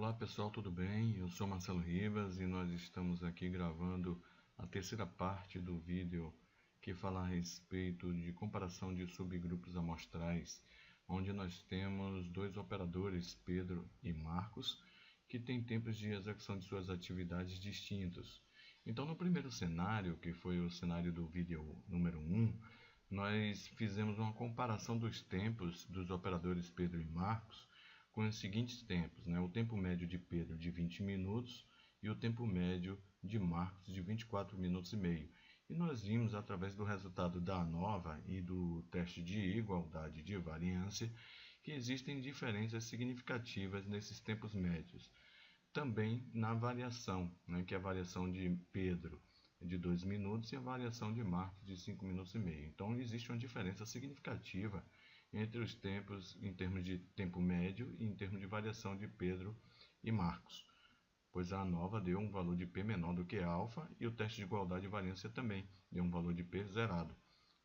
Olá pessoal, tudo bem? Eu sou Marcelo Rivas e nós estamos aqui gravando a terceira parte do vídeo que fala a respeito de comparação de subgrupos amostrais, onde nós temos dois operadores, Pedro e Marcos, que têm tempos de execução de suas atividades distintos. Então, no primeiro cenário, que foi o cenário do vídeo número 1, nós fizemos uma comparação dos tempos dos operadores Pedro e Marcos com os seguintes tempos, né? O tempo médio de Pedro de 20 minutos e o tempo médio de Marcos de 24 minutos e meio. E nós vimos através do resultado da ANOVA e do teste de igualdade de variância que existem diferenças significativas nesses tempos médios. Também na variação, né, que é a variação de Pedro de 2 minutos e a variação de Marcos de 5 minutos e meio. Então existe uma diferença significativa entre os tempos em termos de tempo médio e em termos de variação de Pedro e Marcos, pois a ANOVA deu um valor de P menor do que alfa e o teste de igualdade de variância também deu um valor de P zerado.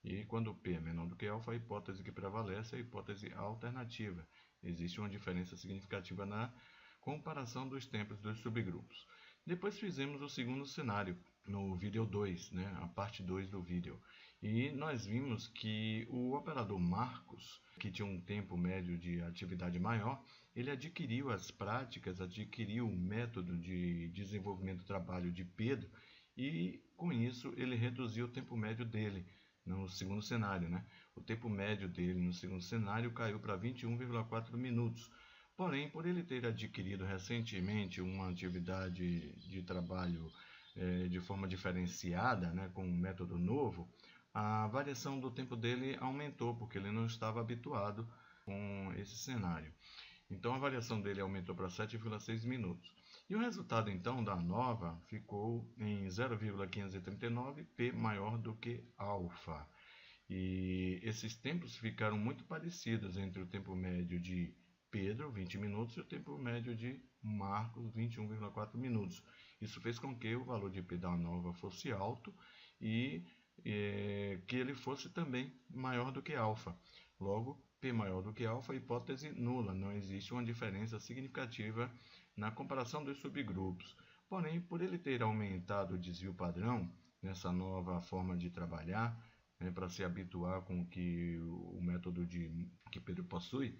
E quando P é menor do que alfa, a hipótese que prevalece é a hipótese alternativa. Existe uma diferença significativa na comparação dos tempos dos subgrupos. Depois fizemos o segundo cenário, no vídeo 2, né, a parte 2 do vídeo. E nós vimos que o operador Marcos, que tinha um tempo médio de atividade maior, ele adquiriu as práticas, adquiriu o método de desenvolvimento do trabalho de Pedro e, com isso, ele reduziu o tempo médio dele no segundo cenário, né? O tempo médio dele no segundo cenário caiu para 21,4 minutos. Porém, por ele ter adquirido recentemente uma atividade de trabalho de forma diferenciada, né, com um método novo, a variação do tempo dele aumentou, porque ele não estava habituado com esse cenário. Então a variação dele aumentou para 7,6 minutos. E o resultado então da ANOVA ficou em 0,539 P maior do que alfa. E esses tempos ficaram muito parecidos entre o tempo médio de Pedro, 20 minutos, e o tempo médio de Marcos, 21,4 minutos. Isso fez com que o valor de P da ANOVA fosse alto e que ele fosse também maior do que alfa. Logo, P maior do que alfa, hipótese nula, não existe uma diferença significativa na comparação dos subgrupos. Porém, por ele ter aumentado o desvio padrão, nessa nova forma de trabalhar, para se habituar com o método que Pedro possui,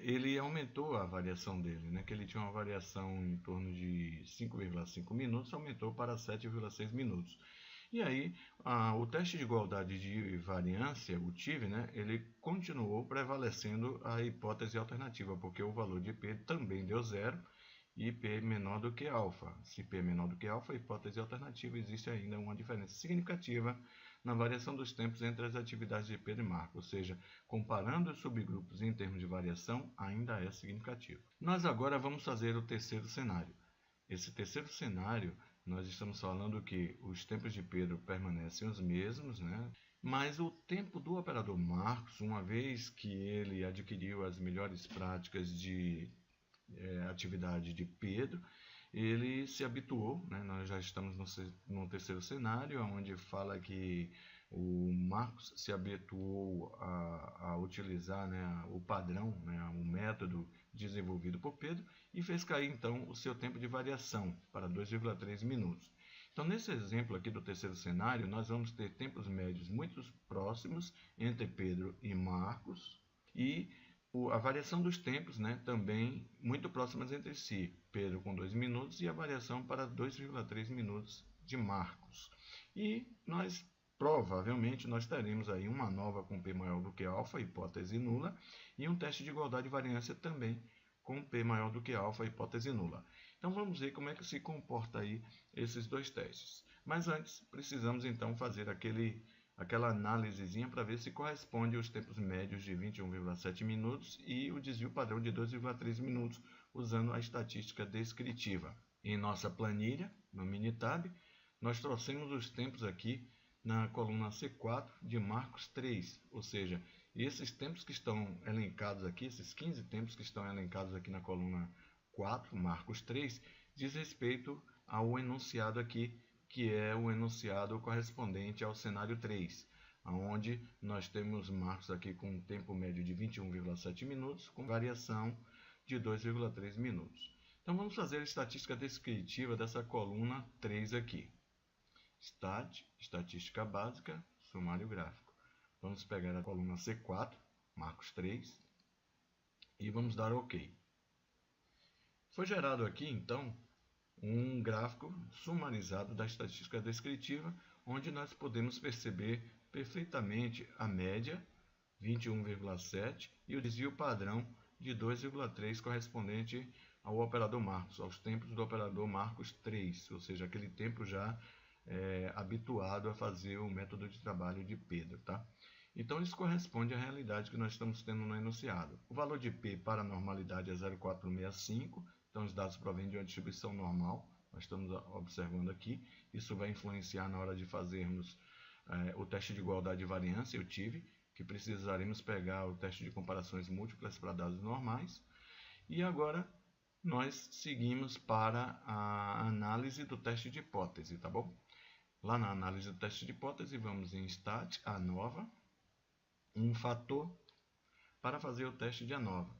ele aumentou a variação dele, né, que ele tinha uma variação em torno de 5,5 minutos, aumentou para 7,6 minutos. E aí, o teste de igualdade de variância, o TIV, né, ele continuou prevalecendo a hipótese alternativa, porque o valor de P também deu zero e P é menor do que alfa. Se P é menor do que alfa, a hipótese alternativa, existe ainda uma diferença significativa na variação dos tempos entre as atividades de Pedro e Marcos, ou seja, comparando os subgrupos em termos de variação, ainda é significativo. Nós agora vamos fazer o terceiro cenário. Esse terceiro cenário, nós estamos falando que os tempos de Pedro permanecem os mesmos, né? Mas o tempo do operador Marcos, uma vez que ele adquiriu as melhores práticas de atividade de Pedro, ele se habituou, né? Nós já estamos no terceiro cenário, onde fala que o Marcos se habituou a utilizar, né, o padrão, né, o método desenvolvido por Pedro, e fez cair então o seu tempo de variação para 2,3 minutos. Então, nesse exemplo aqui do terceiro cenário, nós vamos ter tempos médios muito próximos entre Pedro e Marcos, e a variação dos tempos, né, também muito próximas entre si. Pedro com 2 minutos e a variação para 2,3 minutos de Marcos. E provavelmente nós teremos aí uma nova com P maior do que alfa, hipótese nula, e um teste de igualdade de variância também com P maior do que alfa, hipótese nula. Então vamos ver como é que se comporta aí esses dois testes. Mas antes, precisamos então fazer aquela análisezinha para ver se corresponde aos tempos médios de 21,7 minutos e o desvio padrão de 2,3 minutos, usando a estatística descritiva. Em nossa planilha, no Minitab, nós trouxemos os tempos aqui na coluna C4 de Marcos 3, ou seja, esses tempos que estão elencados aqui, esses 15 tempos que estão elencados aqui na coluna 4, Marcos 3, diz respeito ao enunciado aqui, que é o enunciado correspondente ao cenário 3, onde nós temos Marcos aqui com um tempo médio de 21,7 minutos, com variação de 2,3 minutos. Então vamos fazer a estatística descritiva dessa coluna 3 aqui. Stat, estatística básica, sumário gráfico. Vamos pegar a coluna C4, marcos 3, e vamos dar OK. Foi gerado aqui, então, um gráfico sumarizado da estatística descritiva, onde nós podemos perceber perfeitamente a média, 21,7, e o desvio padrão de 2,3, correspondente ao operador Marcos, aos tempos do operador Marcos 3, ou seja, aquele tempo já habituado a fazer o método de trabalho de Pedro, tá? Então, isso corresponde à realidade que nós estamos tendo no enunciado. O valor de P para a normalidade é 0,465, então os dados provêm de uma distribuição normal, nós estamos observando aqui. Isso vai influenciar na hora de fazermos o teste de igualdade e variância, o TIV, que precisaremos pegar o teste de comparações múltiplas para dados normais. E agora nós seguimos para a análise do teste de hipótese, tá bom? Lá na análise do teste de hipótese, vamos em Stat, ANOVA, um fator para fazer o teste de ANOVA.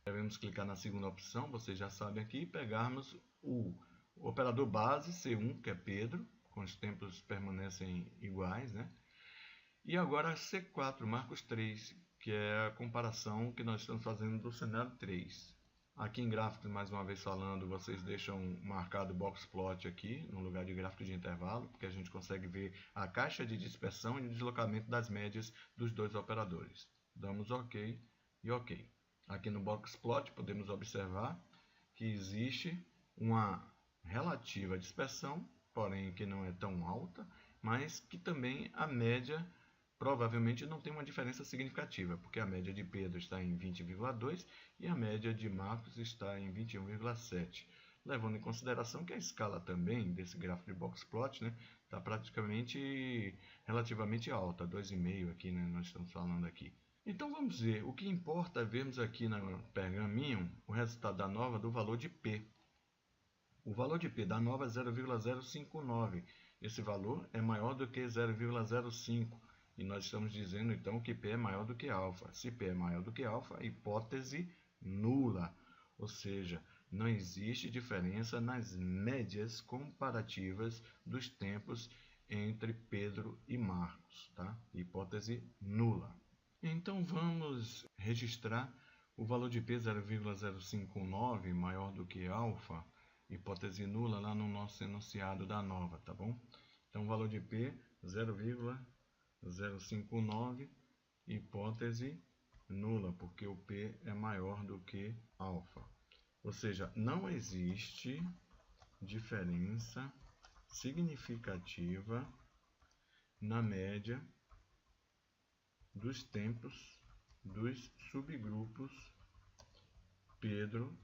Devemos clicar na segunda opção, vocês já sabem aqui, e pegarmos o operador base, C1, que é Pedro, com os tempos permanecem iguais, né? E agora C4, Marcos 3, que é a comparação que nós estamos fazendo do cenário 3. Aqui em gráficos, mais uma vez falando, vocês deixam marcado o box plot aqui, no lugar de gráfico de intervalo, porque a gente consegue ver a caixa de dispersão e o deslocamento das médias dos dois operadores. Damos OK e OK. Aqui no box plot podemos observar que existe uma relativa dispersão, porém que não é tão alta, mas que também a média provavelmente não tem uma diferença significativa, porque a média de Pedro está em 20,2 e a média de Marcos está em 21,7. Levando em consideração que a escala também desse gráfico de box plot, né, está praticamente relativamente alta, 2,5 aqui, né, nós estamos falando aqui. Então vamos ver, o que importa é vermos aqui no pergaminho o resultado da nova do valor de P. O valor de P da nova é 0,059. Esse valor é maior do que 0,05. E nós estamos dizendo então que P é maior do que alfa. Se P é maior do que alfa, hipótese nula. Ou seja, não existe diferença nas médias comparativas dos tempos entre Pedro e Marcos, tá? Hipótese nula. Então vamos registrar o valor de P 0,059 maior do que alfa, hipótese nula, lá no nosso enunciado da nova, tá bom? Então o valor de P 0,059, hipótese nula, porque o P é maior do que alfa. Ou seja, não existe diferença significativa na média dos tempos dos subgrupos Pedro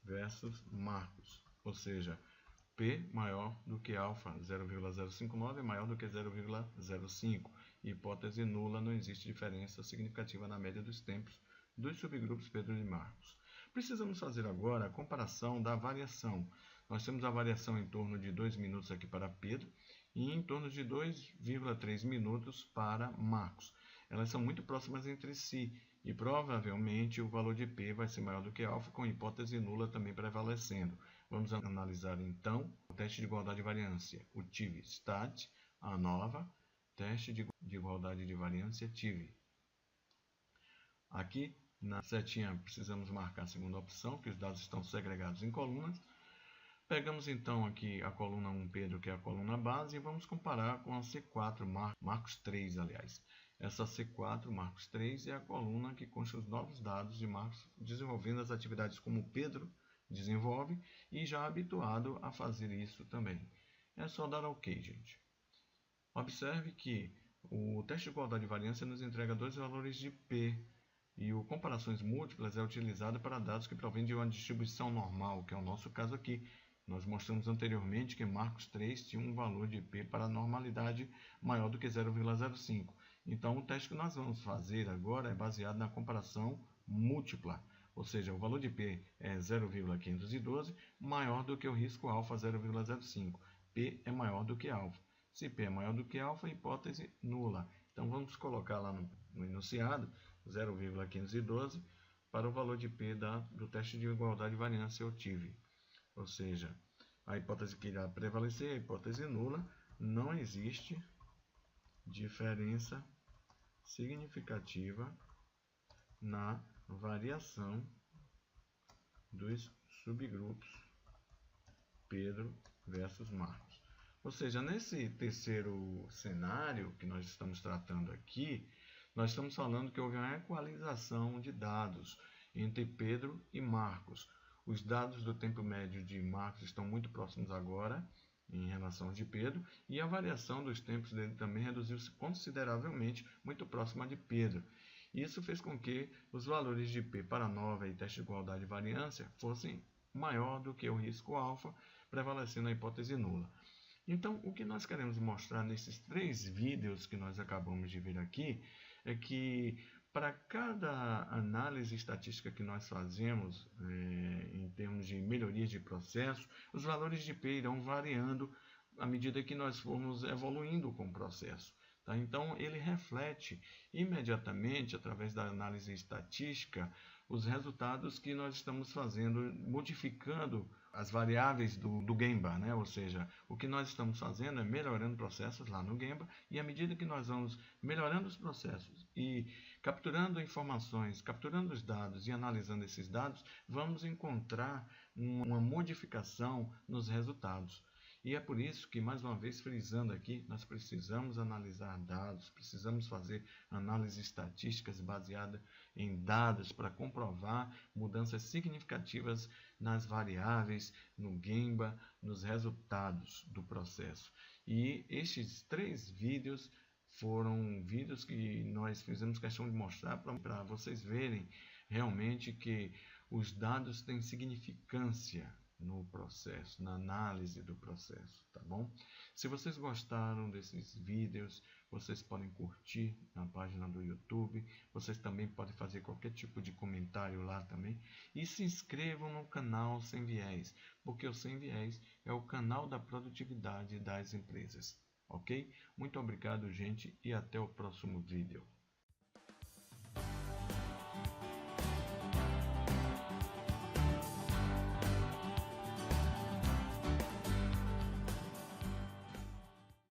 versus Marcos. Ou seja, P maior do que alfa, 0,059 é maior do que 0,05. Hipótese nula, não existe diferença significativa na média dos tempos dos subgrupos Pedro e Marcos. Precisamos fazer agora a comparação da variação. Nós temos a variação em torno de 2 minutos aqui para Pedro e em torno de 2,3 minutos para Marcos. Elas são muito próximas entre si e provavelmente o valor de P vai ser maior do que alfa, com hipótese nula também prevalecendo. Vamos analisar então o teste de igualdade e variância, o TIV, Stat, ANOVA, teste de igualdade de variância, TIV. Aqui na setinha precisamos marcar a segunda opção, que os dados estão segregados em colunas. Pegamos então aqui a coluna 1 Pedro, que é a coluna base, e vamos comparar com a C4, Marcos 3, aliás. Essa C4, Marcos 3, é a coluna que consta os novos dados de Marcos, desenvolvendo as atividades como Pedro desenvolve e já habituado a fazer isso também. É só dar OK, gente. Observe que o teste de igualdade e variância nos entrega dois valores de P, e o comparações múltiplas é utilizado para dados que provêm de uma distribuição normal, que é o nosso caso aqui. Nós mostramos anteriormente que Marcos 3 tinha um valor de P para normalidade maior do que 0,05. Então, o teste que nós vamos fazer agora é baseado na comparação múltipla, ou seja, o valor de P é 0,512 maior do que o risco alfa 0,05. P é maior do que alfa. Se P é maior do que alfa, hipótese nula. Então, vamos colocar lá no enunciado 0,512 para o valor de P do teste de igualdade e variância, eu tive. ou seja, a hipótese que irá prevalecer é a hipótese nula, não existe diferença significativa na variação dos subgrupos Pedro versus Marcos. Ou seja, nesse terceiro cenário que nós estamos tratando aqui, nós estamos falando que houve uma equalização de dados entre Pedro e Marcos. Os dados do tempo médio de Marcos estão muito próximos agora em relação aos de Pedro, e a variação dos tempos dele também reduziu-se consideravelmente, muito próxima de Pedro. Isso fez com que os valores de P para nova e teste de igualdade e variância fossem maior do que o risco alfa, prevalecendo a hipótese nula. Então, o que nós queremos mostrar nesses 3 vídeos que nós acabamos de ver aqui é que para cada análise estatística que nós fazemos em termos de melhorias de processo, os valores de P irão variando à medida que nós formos evoluindo com o processo. Tá? Então, ele reflete imediatamente, através da análise estatística, os resultados que nós estamos fazendo, modificando as variáveis do Gemba, né? Ou seja, o que nós estamos fazendo é melhorando processos lá no Gemba, e à medida que nós vamos melhorando os processos e capturando informações, capturando os dados e analisando esses dados, vamos encontrar uma modificação nos resultados. E é por isso que, mais uma vez frisando aqui, nós precisamos analisar dados, precisamos fazer análises estatísticas baseadas em dados para comprovar mudanças significativas nas variáveis, no Gemba, nos resultados do processo. E estes 3 vídeos foram vídeos que nós fizemos questão de mostrar para vocês verem realmente que os dados têm significância no processo, na análise do processo, tá bom? Se vocês gostaram desses vídeos, vocês podem curtir na página do YouTube, vocês também podem fazer qualquer tipo de comentário lá também, e se inscrevam no canal Sem Viés, porque o Sem Viés é o canal da produtividade das empresas, ok? Muito obrigado, gente, e até o próximo vídeo.